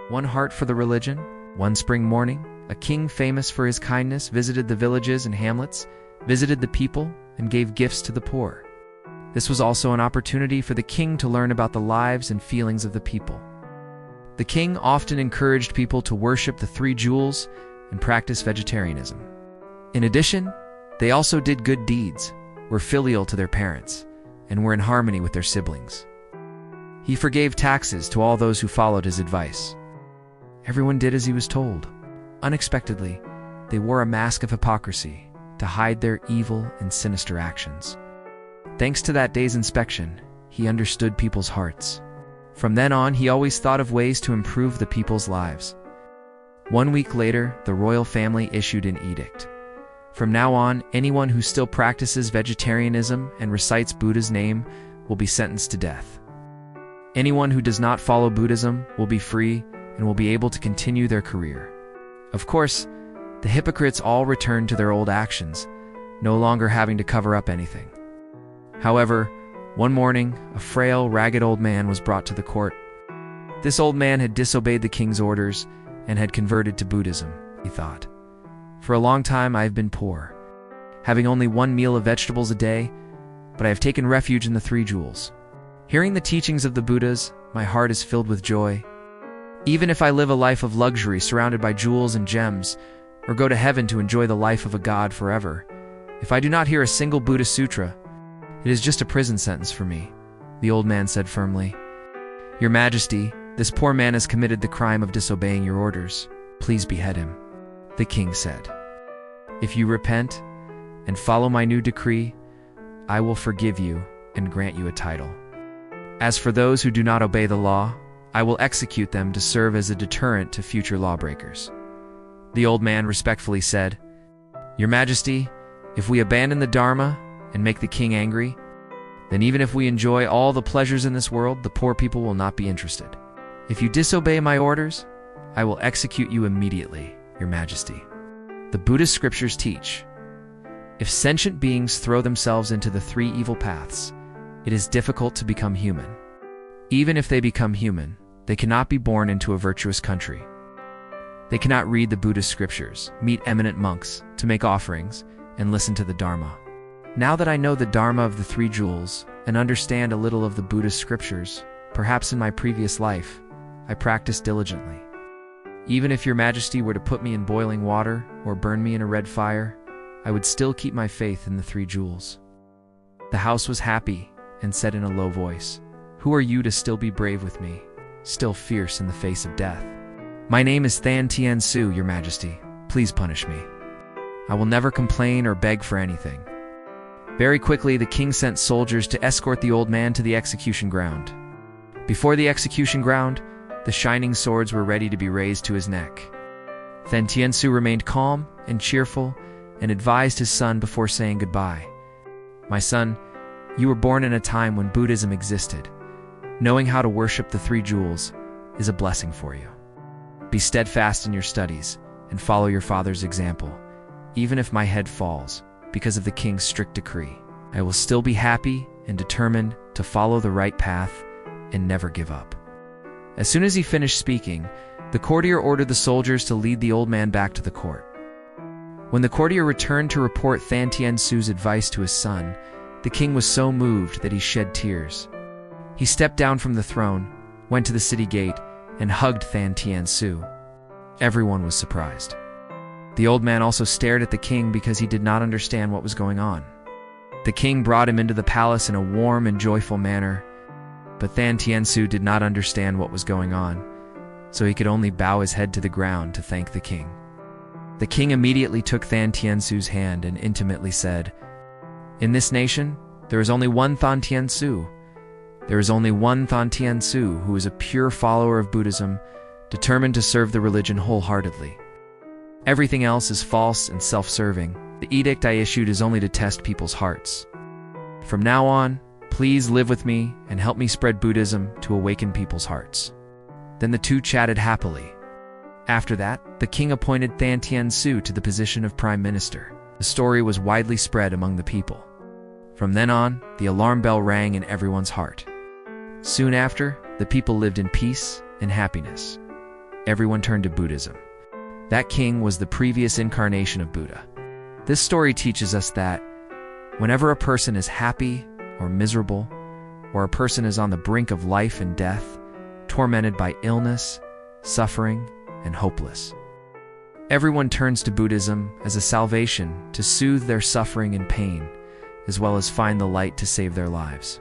One heart for the religion. One spring morning, a king famous for his kindness visited the villages and hamlets, visited the people, and gave gifts to the poor. This was also an opportunity for the king to learn about the lives and feelings of the people. The king often encouraged people to worship the three jewels and practice vegetarianism. In addition, they also did good deeds, were filial to their parents, and were in harmony with their siblings. He forgave taxes to all those who followed his advice. Everyone did as he was told. Unexpectedly, they wore a mask of hypocrisy to hide their evil and sinister actions. Thanks to that day's inspection, he understood people's hearts. From then on, he always thought of ways to improve the people's lives. 1 week later, the royal family issued an edict. From now on, anyone who still practices vegetarianism and recites Buddha's name will be sentenced to death. Anyone who does not follow Buddhism will be free and will be able to continue their career. Of course, the hypocrites all returned to their old actions, no longer having to cover up anything. However, one morning, a frail, ragged old man was brought to the court. This old man had disobeyed the king's orders and had converted to Buddhism, he thought. For a long time I have been poor, having only one meal of vegetables a day, but I have taken refuge in the three jewels. Hearing the teachings of the Buddhas, my heart is filled with joy. Even if I live a life of luxury surrounded by jewels and gems, or go to heaven to enjoy the life of a god forever, if I do not hear a single Buddhist sutra, it is just a prison sentence for me, the old man said firmly. Your Majesty, this poor man has committed the crime of disobeying your orders. Please behead him, the king said. If you repent and follow my new decree, I will forgive you and grant you a title. As for those who do not obey the law, I will execute them to serve as a deterrent to future lawbreakers. The old man respectfully said, Your Majesty, if we abandon the Dharma and make the king angry, then even if we enjoy all the pleasures in this world, the poor people will not be interested. If you disobey my orders, I will execute you immediately, Your Majesty. The Buddhist scriptures teach, if sentient beings throw themselves into the three evil paths, it is difficult to become human. Even if they become human, they cannot be born into a virtuous country. They cannot read the Buddhist scriptures, meet eminent monks, to make offerings, and listen to the Dharma. Now that I know the Dharma of the three jewels and understand a little of the Buddhist scriptures, perhaps in my previous life, I practice diligently. Even if Your Majesty were to put me in boiling water or burn me in a red fire, I would still keep my faith in the three jewels. The house was happy and said in a low voice, Who are you to still be brave with me, still fierce in the face of death? My name is Thanh Tien Su, Your Majesty. Please punish me. I will never complain or beg for anything. Very quickly, the king sent soldiers to escort the old man to the execution ground. Before the execution ground, the shining swords were ready to be raised to his neck. Thanh Tien Su remained calm and cheerful and advised his son before saying goodbye. My son, you were born in a time when Buddhism existed. Knowing how to worship the three jewels is a blessing for you. Be steadfast in your studies and follow your father's example. Even if my head falls, because of the king's strict decree, I will still be happy and determined to follow the right path and never give up. As soon as he finished speaking, the courtier ordered the soldiers to lead the old man back to the court. When the courtier returned to report Thanh Tien Su's advice to his son, the king was so moved that he shed tears. He stepped down from the throne, went to the city gate, and hugged Thanh Tien Su. Everyone was surprised. The old man also stared at the king because he did not understand what was going on. The king brought him into the palace in a warm and joyful manner, but Thanh Tien Su did not understand what was going on, so he could only bow his head to the ground to thank the king. The king immediately took Thanh Tien Su's hand and intimately said, In this nation, there is only one Thanh Tien Su. There is only one Thanh Tien Su who is a pure follower of Buddhism, determined to serve the religion wholeheartedly. Everything else is false and self-serving. The edict I issued is only to test people's hearts. From now on, please live with me and help me spread Buddhism to awaken people's hearts. Then the two chatted happily. After that, the king appointed Thanh Tien Su to the position of prime minister. The story was widely spread among the people. From then on, the alarm bell rang in everyone's heart. Soon after, the people lived in peace and happiness. everyone turned to Buddhism. That king was the previous incarnation of Buddha. This story teaches us that whenever a person is happy or miserable, or a person is on the brink of life and death, tormented by illness, suffering, and hopeless, everyone turns to Buddhism as a salvation to soothe their suffering and pain, as well as find the light to save their lives.